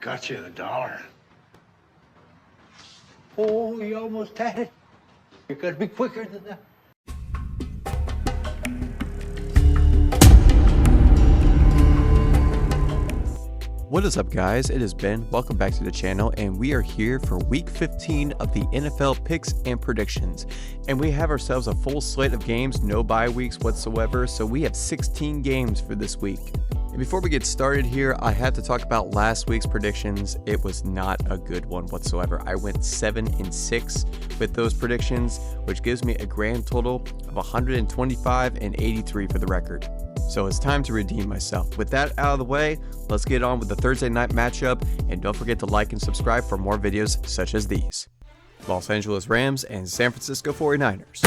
got you the dollar. Oh, you almost had it. You gotta be quicker than that. What is up, guys? It is Ben. Welcome back to the channel, and we are here for week 15 of the NFL picks and predictions. And we have ourselves a full slate of games, no bye weeks whatsoever, so we have 16 games for this week. And before we get started here, I have to talk about last week's predictions. It was not a good one whatsoever. I went 7-6 with those predictions, which gives me a grand total of 125 and 83 for the record. So it's time to redeem myself. With that out of the way, let's get on with the Thursday night matchup, and don't forget to like and subscribe for more videos such as these. Los Angeles Rams and San Francisco 49ers.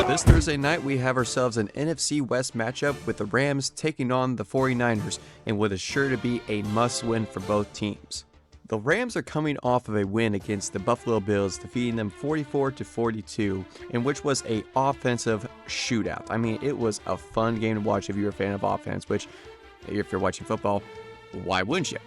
This Thursday night, we have ourselves an NFC West matchup with the Rams taking on the 49ers, and what is sure to be a must-win for both teams. The Rams are coming off of a win against the Buffalo Bills, defeating them 44-42, in which was an offensive shootout. I mean, it was a fun game to watch if you're a fan of offense, which, if you're watching football, why wouldn't you?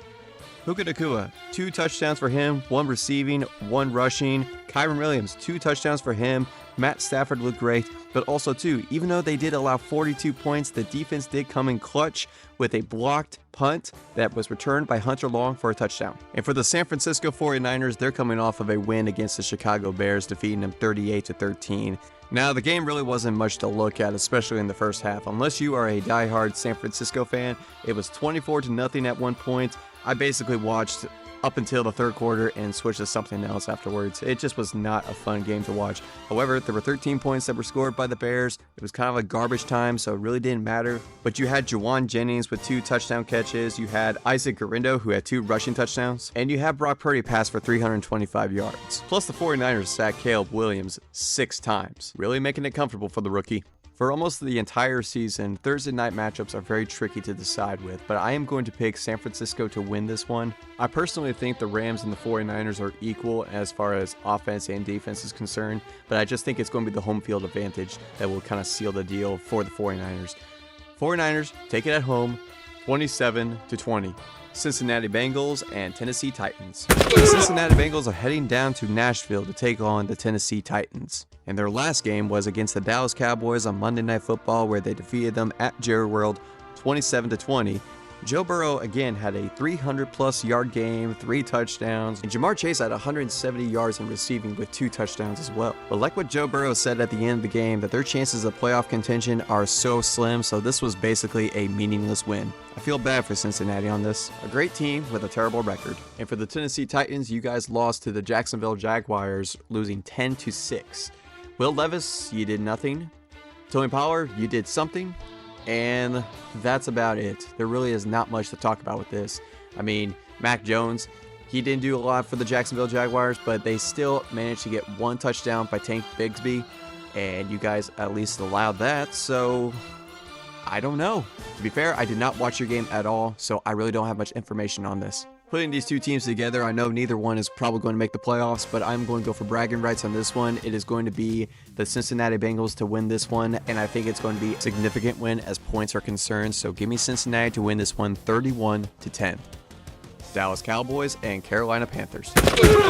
Puka Nacua, 2 touchdowns for him, 1 receiving, 1 rushing. Kyren Williams, 2 touchdowns for him. Matt Stafford looked great, but also too, even though they did allow 42 points, the defense did come in clutch with a blocked punt that was returned by Hunter Long for a touchdown. And for the San Francisco 49ers, they're coming off of a win against the Chicago Bears, defeating them 38-13. Now, the game really wasn't much to look at, especially in the first half. Unless you are a diehard San Francisco fan, it was 24-0 at one point. I basically watched up until the third quarter and switched to something else afterwards. It just was not a fun game to watch. However, there were 13 points that were scored by the Bears. It was kind of a garbage time, so it really didn't matter. But you had Jawan Jennings with 2 touchdown catches. You had Isaac Guerrero, who had 2 rushing touchdowns. And you had Brock Purdy pass for 325 yards. Plus, the 49ers sacked Caleb Williams 6 times, really making it comfortable for the rookie. For almost the entire season, Thursday night matchups are very tricky to decide with, but I am going to pick San Francisco to win this one. I personally think the Rams and the 49ers are equal as far as offense and defense is concerned, but I just think it's going to be the home field advantage that will kind of seal the deal for the 49ers. 49ers take it at home, 27-20. Cincinnati Bengals and Tennessee Titans. The Cincinnati Bengals are heading down to Nashville to take on the Tennessee Titans. And their last game was against the Dallas Cowboys on Monday Night Football, where they defeated them at Jerry World 27-20. Joe Burrow again had a 300-plus yard game, 3 touchdowns, and Jamar Chase had 170 yards in receiving with 2 touchdowns as well. But like what Joe Burrow said at the end of the game, that their chances of playoff contention are so slim, so this was basically a meaningless win. I feel bad for Cincinnati on this. A great team with a terrible record. And for the Tennessee Titans, you guys lost to the Jacksonville Jaguars, losing 10-6. Will Levis, you did nothing. Tony Pollard, you did something. And that's about it. There really is not much to talk about with this. I mean, Mac Jones, he didn't do a lot for the Jacksonville Jaguars, but they still managed to get 1 touchdown by Tank Bigsby, and you guys at least allowed that, so I don't know. To be fair, I did not watch your game at all, so I really don't have much information on this. Putting these 2 teams together, I know neither one is probably going to make the playoffs, but I'm going to go for bragging rights on this one. It is going to be the Cincinnati Bengals to win this one, and I think it's going to be a significant win as points are concerned, so give me Cincinnati to win this one 31-10. Dallas Cowboys and Carolina Panthers.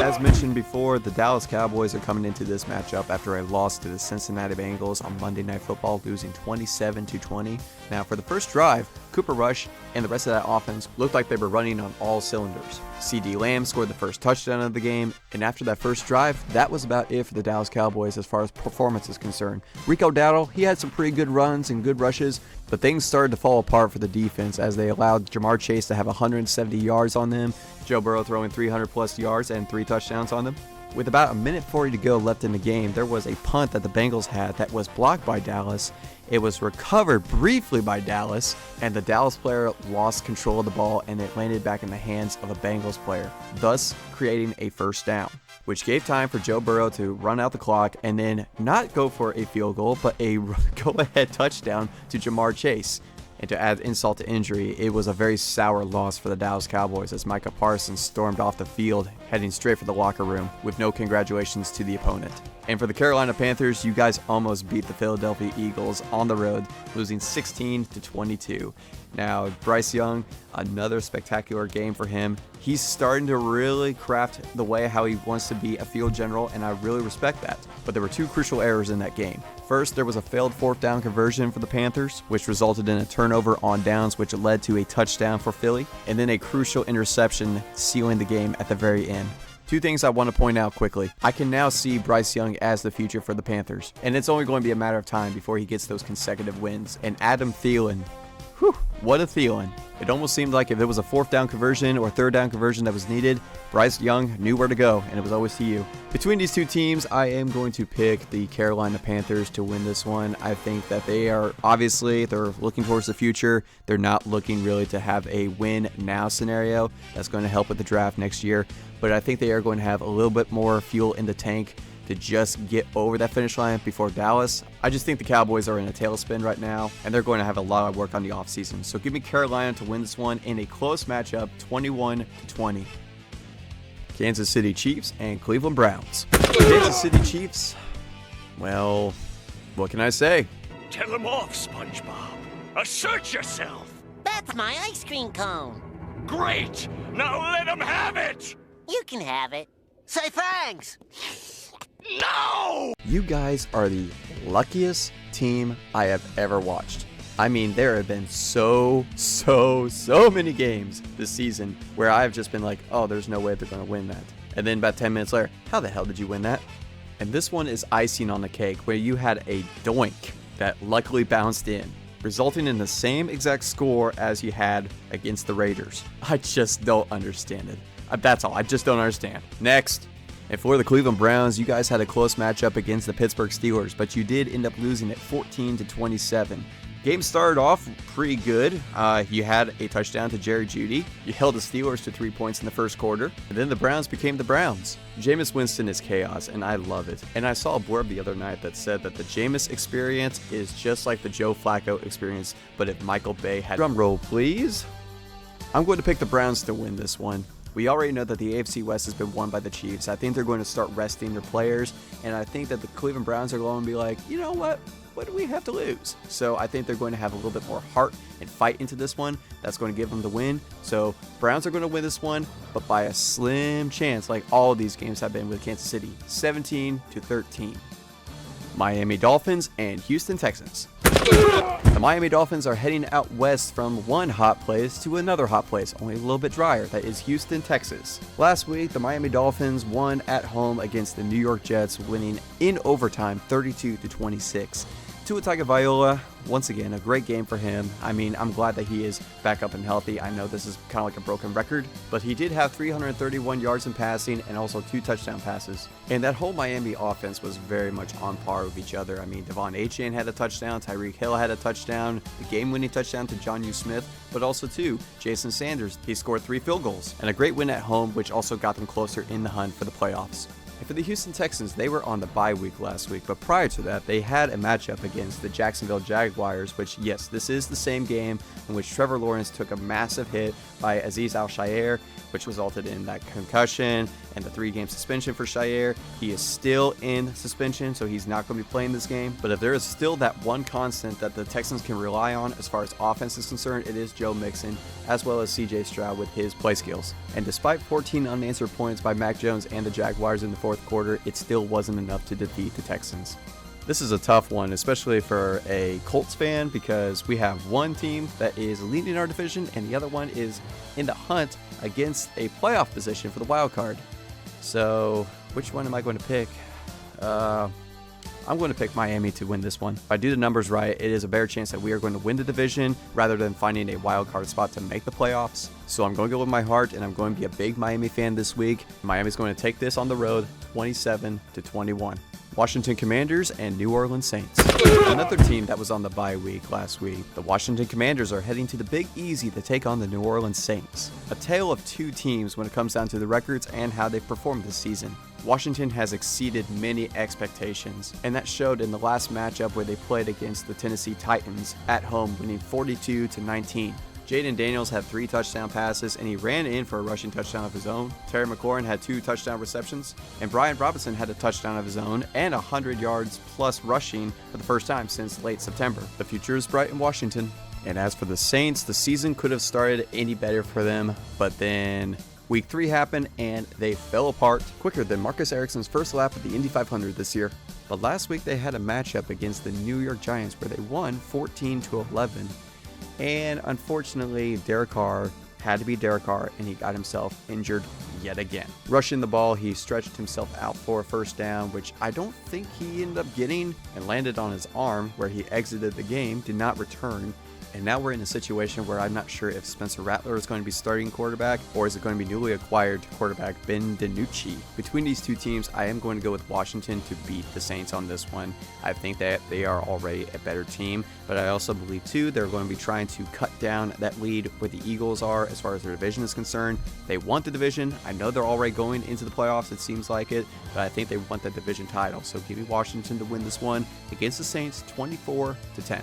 As mentioned before, the Dallas Cowboys are coming into this matchup after a loss to the Cincinnati Bengals on Monday Night Football, losing 27-20. Now, for the first drive, Cooper Rush and the rest of that offense looked like they were running on all cylinders. CeeDee Lamb scored the first touchdown of the game, and after that first drive, that was about it for the Dallas Cowboys as far as performance is concerned. Rico Dowdle, he had some pretty good runs and good rushes, but things started to fall apart for the defense as they allowed Jamar Chase to have 170 yards on them, Joe Burrow throwing 300-plus yards and 3 touchdowns on them. With about 1:40 to go left in the game, there was a punt that the Bengals had that was blocked by Dallas. It was recovered briefly by Dallas, and the Dallas player lost control of the ball, and it landed back in the hands of a Bengals player, thus creating a first down, which gave time for Joe Burrow to run out the clock and then not go for a field goal, but a go-ahead touchdown to Jamar Chase. And to add insult to injury, it was a very sour loss for the Dallas Cowboys as Micah Parsons stormed off the field, heading straight for the locker room with no congratulations to the opponent. And for the Carolina Panthers, you guys almost beat the Philadelphia Eagles on the road, losing 16-22. Now, Bryce Young, another spectacular game for him. He's starting to really craft the way how he wants to be a field general, and I really respect that. But there were two crucial errors in that game. First, there was a failed fourth down conversion for the Panthers, which resulted in a turnover on downs, which led to a touchdown for Philly, and then a crucial interception sealing the game at the very end. Two things I want to point out quickly. I can now see Bryce Young as the future for the Panthers, and it's only going to be a matter of time before he gets those consecutive wins. And Adam Thielen, whew, what a Thielen. It almost seemed like if it was a fourth down conversion or third down conversion that was needed, Bryce Young knew where to go, and it was always to you. Between these two teams, I am going to pick the Carolina Panthers to win this one. I think that they are, obviously, they're looking towards the future. They're not looking really to have a win now scenario. That's going to help with the draft next year. But I think they are going to have a little bit more fuel in the tank to just get over that finish line before Dallas. I just think the Cowboys are in a tailspin right now, and they're going to have a lot of work on the offseason. So give me Carolina to win this one in a close matchup, 21-20. Kansas City Chiefs and Cleveland Browns. Kansas City Chiefs, well, what can I say? Tell them off, SpongeBob. Assert yourself. That's my ice cream cone. Great. Now let them have it. You can have it. Say thanks. No! You guys are the luckiest team I have ever watched. I mean, there have been so many games this season where I've just been like, oh, there's no way they're going to win that. And then about 10 minutes later, how the hell did you win that? And this one is icing on the cake, where you had a doink that luckily bounced in, resulting in the same exact score as you had against the Raiders. I just don't understand it. That's all. I just don't understand. Next. And for the Cleveland Browns, you guys had a close matchup against the Pittsburgh Steelers, but you did end up losing it 14-27. Game started off pretty good. You had a touchdown to Jerry Jeudy. You held the Steelers to 3 points in the first quarter. And then the Browns became the Browns. Jameis Winston is chaos, and I love it. And I saw a blurb the other night that said that the Jameis experience is just like the Joe Flacco experience, but if Michael Bay had... Drum roll, please. I'm going to pick the Browns to win this one. We already know that the AFC West has been won by the Chiefs. I think they're going to start resting their players, and I think that the Cleveland Browns are going to be like, you know what? What do we have to lose? So I think they're going to have a little bit more heart and fight into this one. That's going to give them the win. So Browns are going to win this one, but by a slim chance, like all of these games have been with Kansas City, 17-13. Miami Dolphins and Houston Texans. The Miami Dolphins are heading out west from one hot place to another hot place, only a little bit drier. That is Houston, Texas. Last week, the Miami Dolphins won at home against the New York Jets, winning in overtime 32-26. Tua Tagovailoa, once again, a great game for him. I mean, I'm glad that he is back up and healthy. I know this is kind of like a broken record, but he did have 331 yards in passing and also 2 touchdown passes. And that whole Miami offense was very much on par with each other. I mean, Devon Achane had a touchdown, Tyreek Hill had a touchdown, the game-winning touchdown to Jonnu Smith, but also too, Jason Sanders. He scored 3 field goals, and a great win at home, which also got them closer in the hunt for the playoffs. And for the Houston Texans, they were on the bye week last week, but prior to that, they had a matchup against the Jacksonville Jaguars, which, yes, this is the same game in which Trevor Lawrence took a massive hit by Azeez Al-Shaair, which resulted in that concussion and the 3-game suspension for Shaair. He is still in suspension, so he's not going to be playing this game. But if there is still that one constant that the Texans can rely on as far as offense is concerned, it is Joe Mixon, as well as CJ Stroud with his play skills. And despite 14 unanswered points by Mac Jones and the Jaguars in the fourth quarter, it still wasn't enough to defeat the Texans. This is a tough one, especially for a Colts fan, because we have one team that is leading our division and the other one is in the hunt against a playoff position for the wild card. So which one am I going to pick? I'm going to pick Miami to win this one. If I do the numbers right, it is a better chance that we are going to win the division rather than finding a wild card spot to make the playoffs. So I'm going to go with my heart, and I'm going to be a big Miami fan this week. Miami's going to take this on the road 27-21. Washington Commanders and New Orleans Saints. Another team that was on the bye week last week. The Washington Commanders are heading to the Big Easy to take on the New Orleans Saints. A tale of two teams when it comes down to the records and how they've performed this season. Washington has exceeded many expectations, and that showed in the last matchup where they played against the Tennessee Titans at home, winning 42-19. Jaden Daniels had 3 touchdown passes, and he ran in for a rushing touchdown of his own. Terry McLaurin had 2 touchdown receptions, and Brian Robinson had a touchdown of his own and 100 yards plus rushing for the first time since late September. The future is bright in Washington. And as for the Saints, the season could have started any better for them, but then Week 3 happened and they fell apart quicker than Marcus Ericsson's first lap of the Indy 500 this year. But last week they had a matchup against the New York Giants where they won 14-11. And unfortunately, Derek Carr had to be Derek Carr, and he got himself injured yet again. Rushing the ball, he stretched himself out for a first down, which I don't think he ended up getting, and landed on his arm where he exited the game, did not return. And now we're in a situation where I'm not sure if Spencer Rattler is going to be starting quarterback or is it going to be newly acquired quarterback Ben DiNucci. Between these two teams, I am going to go with Washington to beat the Saints on this one. I think that they are already a better team, but I also believe too they're going to be trying to cut down that lead where the Eagles are as far as their division is concerned. They want the division. I know they're already going into the playoffs, it seems like it, but I think they want the division title. So give me Washington to win this one against the Saints 24-10.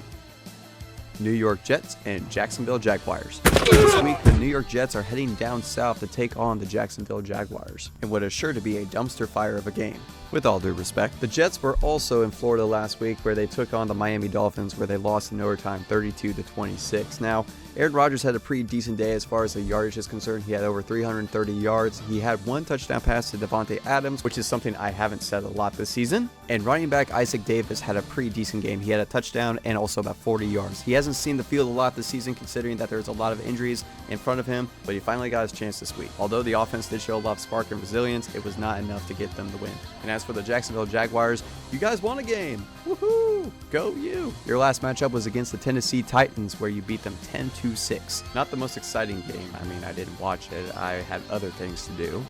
New York Jets and Jacksonville Jaguars. This week, the New York Jets are heading down south to take on the Jacksonville Jaguars in what is sure to be a dumpster fire of a game. With all due respect, the Jets were also in Florida last week where they took on the Miami Dolphins where they lost in overtime 32-26. Now, Aaron Rodgers had a pretty decent day as far as the yardage is concerned. He had over 330 yards. He had 1 touchdown pass to Devontae Adams, which is something I haven't said a lot this season. And running back Isaac Davis had a pretty decent game. He had a touchdown and also about 40 yards. He hasn't seen the field a lot this season considering that there's a lot of injuries in front of him, but he finally got his chance this week. Although the offense did show a lot of spark and resilience, it was not enough to get them the win. And as for the Jacksonville Jaguars, you guys won a game. Woohoo! Go you! Your last matchup was against the Tennessee Titans where you beat them 10-6. Not the most exciting game. I mean, I didn't watch it. I had other things to do.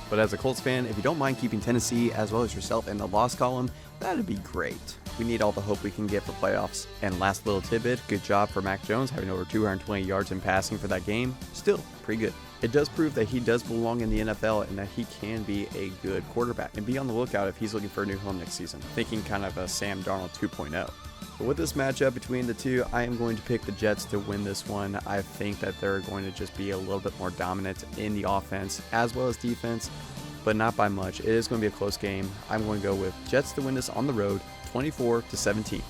But as a Colts fan, if you don't mind keeping Tennessee as well as yourself in the loss column, that'd be great. We need all the hope we can get for playoffs. And last little tidbit, good job for Mac Jones having over 220 yards in passing for that game. Still, pretty good. It does prove that he does belong in the NFL and that he can be a good quarterback. And be on the lookout if he's looking for a new home next season. Thinking kind of a Sam Darnold 2.0. But with this matchup between the two, I am going to pick the Jets to win this one. I think that they're going to just be a little bit more dominant in the offense as well as defense, but not by much. It is going to be a close game. I'm going to go with Jets to win this on the road, 24-17.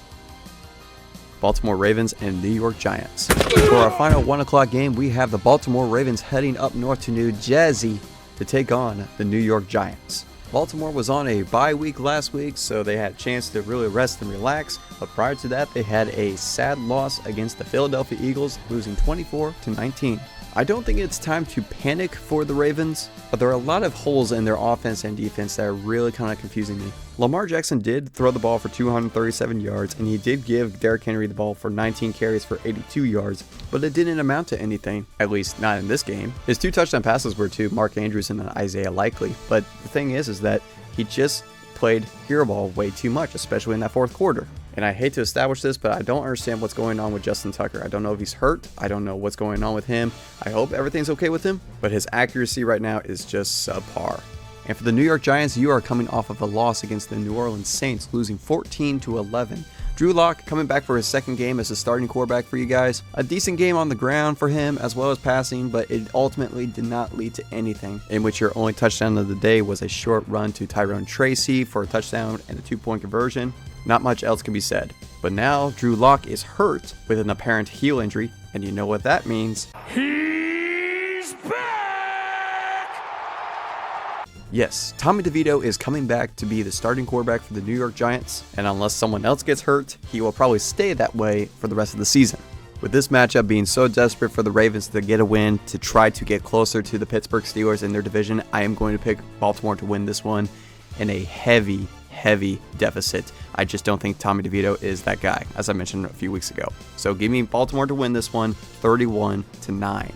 Baltimore Ravens and New York Giants. For our final 1 o'clock game, we have the Baltimore Ravens heading up north to New Jersey to take on the New York Giants. Baltimore was on a bye week last week, so they had a chance to really rest and relax, but prior to that, they had a sad loss against the Philadelphia Eagles, losing 24-19. I don't think it's time to panic for the Ravens, but there are a lot of holes in their offense and defense that are really kind of confusing me. Lamar Jackson did throw the ball for 237 yards, and he did give Derrick Henry the ball for 19 carries for 82 yards, but it didn't amount to anything, at least not in this game. His 2 touchdown passes were to Mark Andrews and Isaiah Likely, but the thing is that he just played hero ball way too much, especially in that fourth quarter. And I hate to establish this, but I don't understand what's going on with Justin Tucker. I don't know if he's hurt. I don't know what's going on with him. I hope everything's okay with him, but his accuracy right now is just subpar. And for the New York Giants, you are coming off of a loss against the New Orleans Saints, losing 14-11. Drew Lock coming back for his second game as a starting quarterback for you guys. A decent game on the ground for him as well as passing, but it ultimately did not lead to anything, in which your only touchdown of the day was a short run to Tyrone Tracy for a touchdown and a 2-point conversion. Not much else can be said. But now Drew Lock is hurt with an apparent heel injury, and you know what that means. He's back! Yes, Tommy DeVito is coming back to be the starting quarterback for the New York Giants, and unless someone else gets hurt, he will probably stay that way for the rest of the season. With this matchup being so desperate for the Ravens to get a win to try to get closer to the Pittsburgh Steelers in their division, I am going to pick Baltimore to win this one in a heavy deficit. I just don't think Tommy DeVito is that guy, as I mentioned a few weeks ago. So give me Baltimore to win this one, 31-9.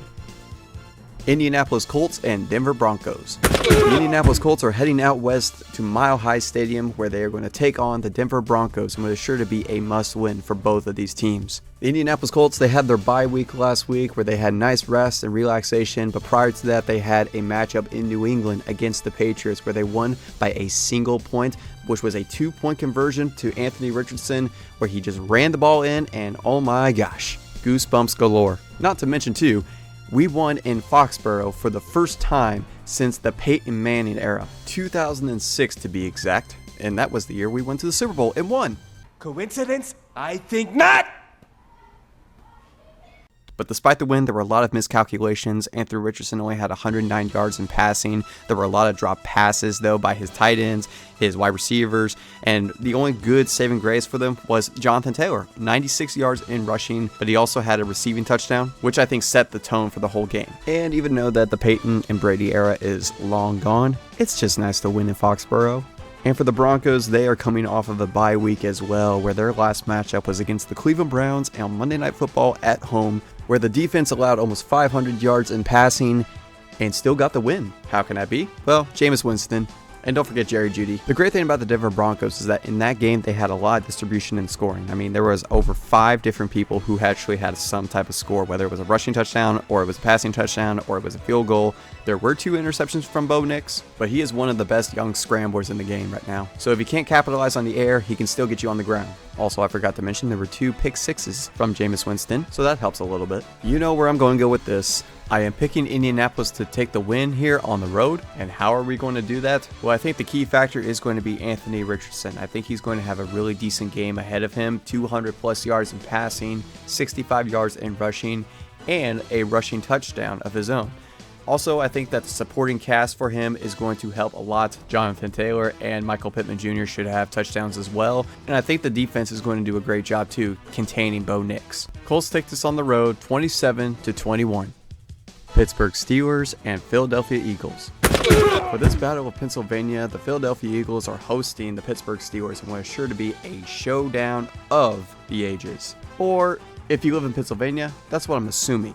Indianapolis Colts and Denver Broncos. The Indianapolis Colts are heading out west to Mile High Stadium, where they are going to take on the Denver Broncos, and it is sure to be a must-win for both of these teams. The Indianapolis Colts, they had their bye week last week where they had nice rest and relaxation, but prior to that they had a matchup in New England against the Patriots where they won by a single point, which was a 2-point conversion to Anthony Richardson, where he just ran the ball in, and oh my gosh, goosebumps galore. Not to mention too, we won in Foxborough for the first time since the Peyton Manning era, 2006 to be exact, and that was the year we went to the Super Bowl and won. Coincidence? I think not! But despite the win, there were a lot of miscalculations. Anthony Richardson only had 109 yards in passing. There were a lot of dropped passes, though, by his tight ends, his wide receivers, and the only good saving grace for them was Jonathan Taylor, 96 yards in rushing, but he also had a receiving touchdown, which I think set the tone for the whole game. And even though that the Peyton and Brady era is long gone, it's just nice to win in Foxborough. And for the Broncos, they are coming off of a bye week as well, where their last matchup was against the Cleveland Browns on Monday Night Football at home, where the defense allowed almost 500 yards in passing and still got the win. How can that be? Well, Jameis Winston. And don't forget Jerry Jeudy. The great thing about the Denver Broncos is that in that game, they had a lot of distribution in scoring. I mean, there was over 5 different people who actually had some type of score, whether it was a rushing touchdown, or it was a passing touchdown, or it was a field goal. There were 2 interceptions from Bo Nix, but he is one of the best young scramblers in the game right now. So if he can't capitalize on the air, he can still get you on the ground. Also, I forgot to mention there were 2 pick sixes from Jameis Winston, so that helps a little bit. You know where I'm going to go with this. I am picking Indianapolis to take the win here on the road. And how are we going to do that? Well, I think the key factor is going to be Anthony Richardson. I think he's going to have a really decent game ahead of him. 200 plus yards in passing, 65 yards in rushing, and a rushing touchdown of his own. Also, I think that the supporting cast for him is going to help a lot. Jonathan Taylor and Michael Pittman Jr. should have touchdowns as well. And I think the defense is going to do a great job too, containing Bo Nix. Colts take this on the road, 27-21. Pittsburgh Steelers and Philadelphia Eagles. For this Battle of Pennsylvania, the Philadelphia Eagles are hosting the Pittsburgh Steelers in what is sure to be a showdown of the ages. Or, if you live in Pennsylvania, that's what I'm assuming.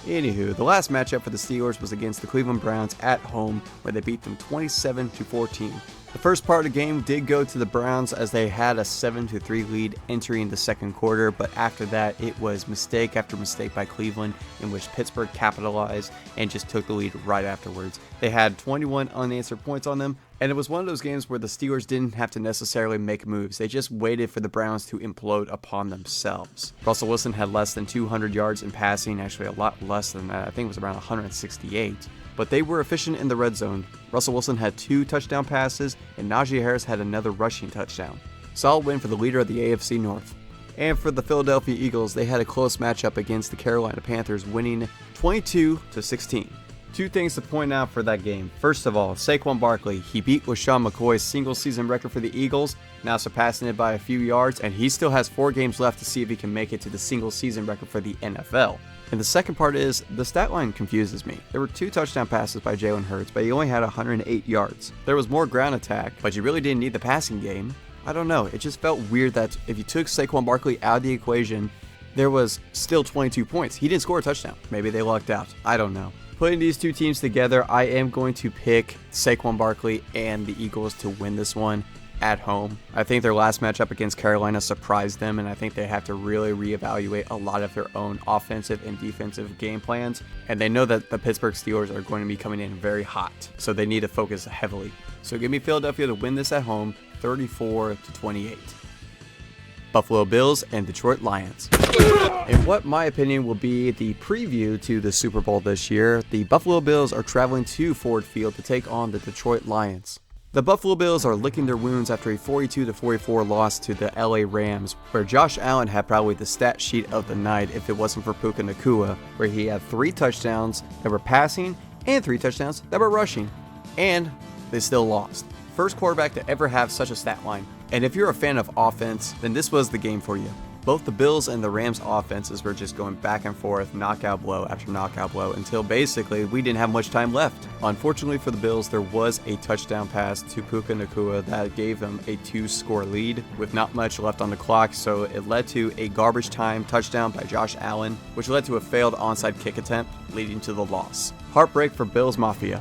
Anywho, the last matchup for the Steelers was against the Cleveland Browns at home, where they beat them 27-14. The first part of the game did go to the Browns as they had a 7-3 lead entering the second quarter, but after that it was mistake after mistake by Cleveland, in which Pittsburgh capitalized and just took the lead right afterwards. They had 21 unanswered points on them, and it was one of those games where the Steelers didn't have to necessarily make moves. They just waited for the Browns to implode upon themselves. Russell Wilson had less than 200 yards in passing, actually a lot less than that. I think it was around 168. But they were efficient in the red zone. Russell Wilson had 2 touchdown passes, and Najee Harris had another rushing touchdown. Solid win for the leader of the AFC North. And for the Philadelphia Eagles, they had a close matchup against the Carolina Panthers, winning 22-16. 2 things to point out for that game. First of all, Saquon Barkley, he beat LaShawn McCoy's single season record for the Eagles, now surpassing it by a few yards, and he still has 4 games left to see if he can make it to the single season record for the NFL. And the second part is, the stat line confuses me. There were 2 touchdown passes by Jalen Hurts, but he only had 108 yards. There was more ground attack, but you really didn't need the passing game. I don't know, it just felt weird that if you took Saquon Barkley out of the equation, there was still 22 points. He didn't score a touchdown. Maybe they lucked out. I don't know. Putting these 2 teams together, I am going to pick Saquon Barkley and the Eagles to win this one at home. I think their last matchup against Carolina surprised them, and I think they have to really reevaluate a lot of their own offensive and defensive game plans. And they know that the Pittsburgh Steelers are going to be coming in very hot, so they need to focus heavily. So give me Philadelphia to win this at home, 34-28. Buffalo Bills and Detroit Lions. In what my opinion will be the preview to the Super Bowl this year, the Buffalo Bills are traveling to Ford Field to take on the Detroit Lions. The Buffalo Bills are licking their wounds after a 42-44 loss to the LA Rams, where Josh Allen had probably the stat sheet of the night if it wasn't for Puka Nacua, where he had 3 touchdowns that were passing and 3 touchdowns that were rushing, and they still lost. First quarterback to ever have such a stat line. And if you're a fan of offense, then this was the game for you. Both the Bills and the Rams offenses were just going back and forth, knockout blow after knockout blow, until basically we didn't have much time left. Unfortunately for the Bills, there was a touchdown pass to Puka Nacua that gave them a 2-score lead with not much left on the clock, so it led to a garbage time touchdown by Josh Allen, which led to a failed onside kick attempt, leading to the loss. Heartbreak for Bills Mafia.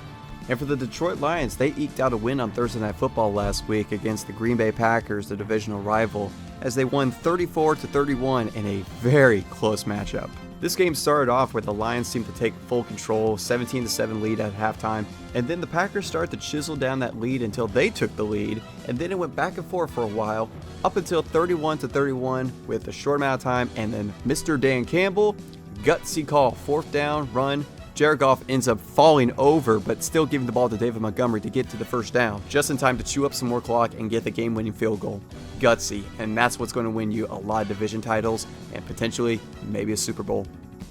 And for the Detroit Lions, they eked out a win on Thursday Night Football last week against the Green Bay Packers, the divisional rival, as they won 34-31 in a very close matchup. This game started off where the Lions seemed to take full control, 17-7 lead at halftime, and then the Packers started to chisel down that lead until they took the lead, and then it went back and forth for a while, up until 31-31 with a short amount of time, and then Mr. Dan Campbell, gutsy call, 4th down, run. Jared Goff ends up falling over, but still giving the ball to David Montgomery to get to the 1st down, just in time to chew up some more clock and get the game-winning field goal. Gutsy, and that's what's going to win you a lot of division titles and potentially maybe a Super Bowl.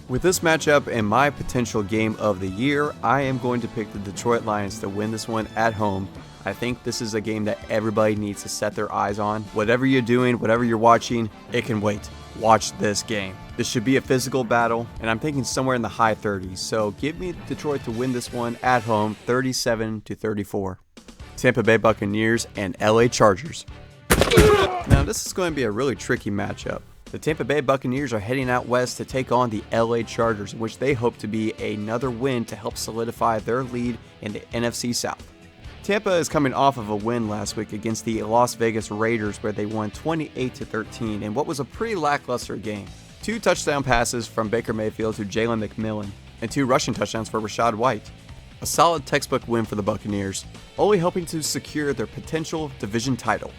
With this matchup and my potential game of the year, I am going to pick the Detroit Lions to win this one at home. I think this is a game that everybody needs to set their eyes on. Whatever you're doing, whatever you're watching, it can wait. Watch this game. This should be a physical battle, and I'm thinking somewhere in the high 30s. So give me Detroit to win this one at home, 37-34. Tampa Bay Buccaneers and LA Chargers. Now this is going to be a really tricky matchup. The Tampa Bay Buccaneers are heading out west to take on the LA Chargers, which they hope to be another win to help solidify their lead in the NFC South. Tampa is coming off of a win last week against the Las Vegas Raiders where they won 28-13 in what was a pretty lackluster game. 2 touchdown passes from Baker Mayfield to Jalen McMillan and 2 rushing touchdowns for Rachaad White. A solid textbook win for the Buccaneers, only helping to secure their potential division title.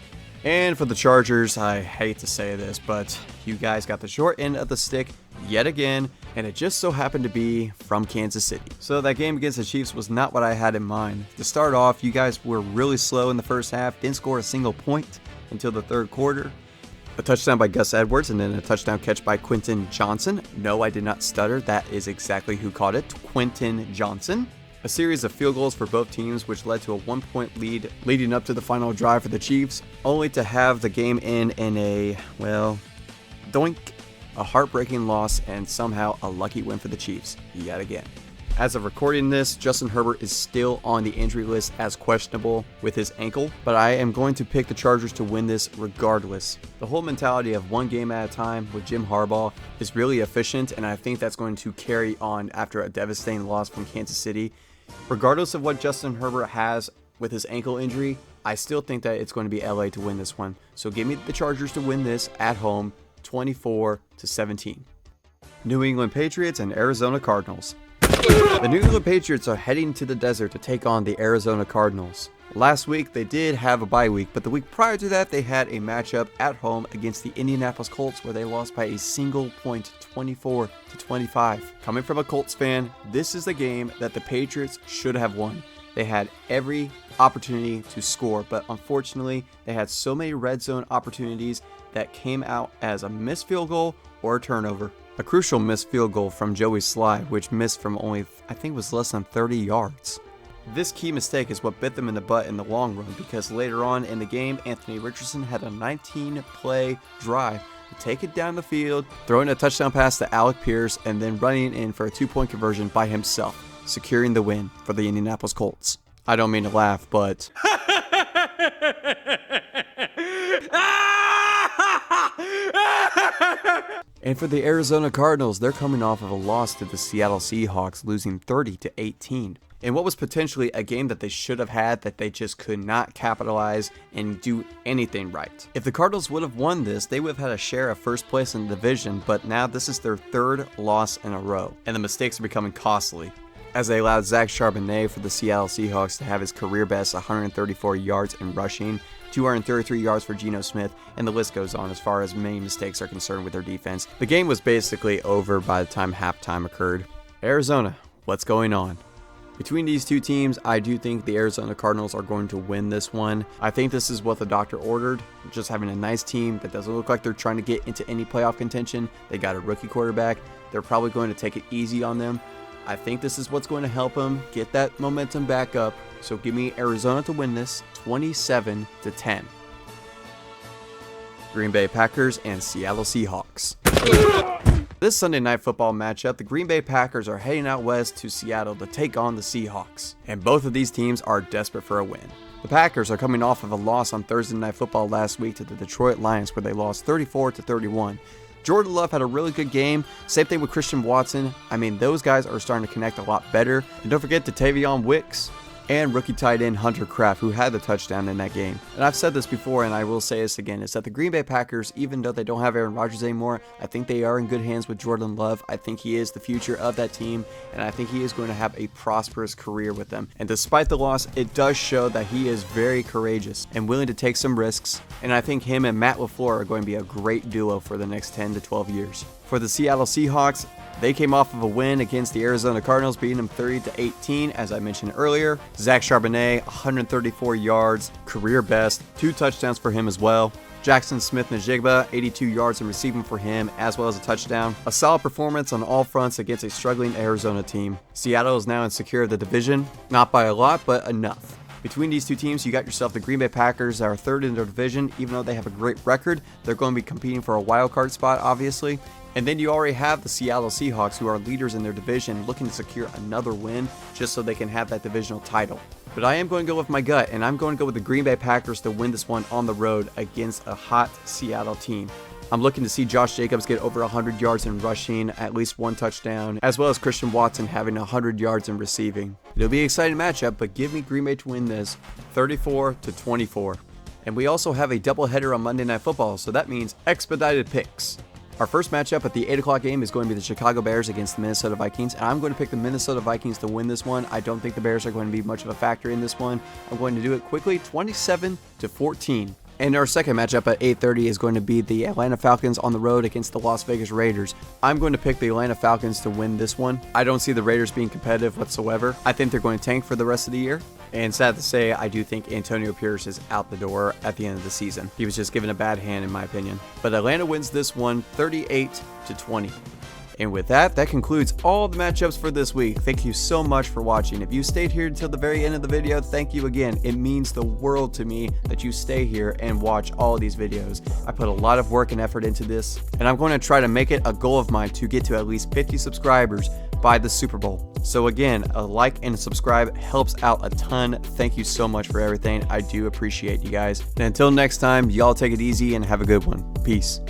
And for the Chargers, I hate to say this, but you guys got the short end of the stick yet again, and it just so happened to be from Kansas City. So that game against the Chiefs was not what I had in mind. To start off, you guys were really slow in the first half, didn't score a single point until the 3rd quarter. A touchdown by Gus Edwards and then a touchdown catch by Quentin Johnson. No, I did not stutter. That is exactly who caught it, Quentin Johnson. A series of field goals for both teams, which led to a 1-point lead leading up to the final drive for the Chiefs, only to have the game end in a, well, doink, a heartbreaking loss and somehow a lucky win for the Chiefs yet again. As of recording this, Justin Herbert is still on the injury list as questionable with his ankle, but I am going to pick the Chargers to win this regardless. The whole mentality of one game at a time with Jim Harbaugh is really efficient, and I think that's going to carry on after a devastating loss from Kansas City. Regardless of what Justin Herbert has with his ankle injury, I still think that it's going to be LA to win this one. So give me the Chargers to win this at home, 24-17. New England Patriots and Arizona Cardinals. The New England Patriots are heading to the desert to take on the Arizona Cardinals. Last week they did have a bye week, but the week prior to that they had a matchup at home against the Indianapolis Colts where they lost by a single point, 24-25. Coming from a Colts fan, this is the game that the Patriots should have won. They had every opportunity to score, but unfortunately they had so many red zone opportunities that came out as a missed field goal or a turnover. A crucial missed field goal from Joey Sly, which missed from only, I think it was less than 30 yards. This key mistake is what bit them in the butt in the long run, because later on in the game, Anthony Richardson had a 19-play drive to take it down the field, throwing a touchdown pass to Alec Pierce, and then running in for a 2-point conversion by himself, securing the win for the Indianapolis Colts. I don't mean to laugh, but... And for the Arizona Cardinals, they're coming off of a loss to the Seattle Seahawks, losing 30-18. In what was potentially a game that they should have had that they just could not capitalize and do anything right. If the Cardinals would have won this, they would have had a share of first place in the division, but now this is their 3rd loss in a row, and the mistakes are becoming costly, as they allowed Zach Charbonnet for the Seattle Seahawks to have his career best 134 yards in rushing, 233 yards for Geno Smith, and the list goes on as far as many mistakes are concerned with their defense. The game was basically over by the time halftime occurred. Arizona, what's going on? Between these two teams, I do think the Arizona Cardinals are going to win this one. I think this is what the doctor ordered, just having a nice team that doesn't look like they're trying to get into any playoff contention. They got a rookie quarterback. They're probably going to take it easy on them. I think this is what's going to help them get that momentum back up. So give me Arizona to win this, 27-10. Green Bay Packers and Seattle Seahawks. This Sunday Night Football matchup, the Green Bay Packers are heading out west to Seattle to take on the Seahawks, and both of these teams are desperate for a win. The Packers are coming off of a loss on Thursday Night Football last week to the Detroit Lions, where they lost 34-31. Jordan Love had a really good game. Same thing with Christian Watson. I mean, those guys are starting to connect a lot better. And don't forget Whitt-Picks and rookie tight end Hunter Kraft, who had the touchdown in that game. And I've said this before, and I will say this again, is that the Green Bay Packers, even though they don't have Aaron Rodgers anymore, I think they are in good hands with Jordan Love. I think he is the future of that team, and I think he is going to have a prosperous career with them. And despite the loss, it does show that he is very courageous and willing to take some risks, and I think him and Matt LaFleur are going to be a great duo for the next 10 to 12 years. For the Seattle Seahawks, they came off of a win against the Arizona Cardinals, beating them 30-18, as I mentioned earlier. Zach Charbonnet, 134 yards, career best, 2 touchdowns for him as well. Jackson Smith-Njigba, 82 yards in receiving for him, as well as a touchdown. A solid performance on all fronts against a struggling Arizona team. Seattle is now insecure of the division, not by a lot, but enough. Between these two teams, you got yourself the Green Bay Packers that are third in their division. Even though they have a great record, they're going to be competing for a wild card spot, obviously. And then you already have the Seattle Seahawks, who are leaders in their division, looking to secure another win just so they can have that divisional title. But I am going to go with my gut, and I'm going to go with the Green Bay Packers to win this one on the road against a hot Seattle team. I'm looking to see Josh Jacobs get over 100 yards in rushing, at least 1 touchdown, as well as Christian Watson having 100 yards in receiving. It'll be an exciting matchup, but give me Green Bay to win this 34-24. And we also have a doubleheader on Monday Night Football, so that means expedited picks. Our first matchup at the 8 o'clock game is going to be the Chicago Bears against the Minnesota Vikings, and I'm going to pick the Minnesota Vikings to win this one. I don't think the Bears are going to be much of a factor in this one. I'm going to do it quickly, 27-14. And our second matchup at 8:30 is going to be the Atlanta Falcons on the road against the Las Vegas Raiders. I'm going to pick the Atlanta Falcons to win this one. I don't see the Raiders being competitive whatsoever. I think they're going to tank for the rest of the year. And sad to say, I do think Antonio Pierce is out the door at the end of the season. He was just given a bad hand in my opinion. But Atlanta wins this one 38-20. And with that, that concludes all the matchups for this week. Thank you so much for watching. If you stayed here until the very end of the video, thank you again. It means the world to me that you stay here and watch all of these videos. I put a lot of work and effort into this, and I'm going to try to make it a goal of mine to get to at least 50 subscribers by the Super Bowl. So again, a like and a subscribe helps out a ton. Thank you so much for everything. I do appreciate you guys. And until next time, y'all take it easy and have a good one. Peace.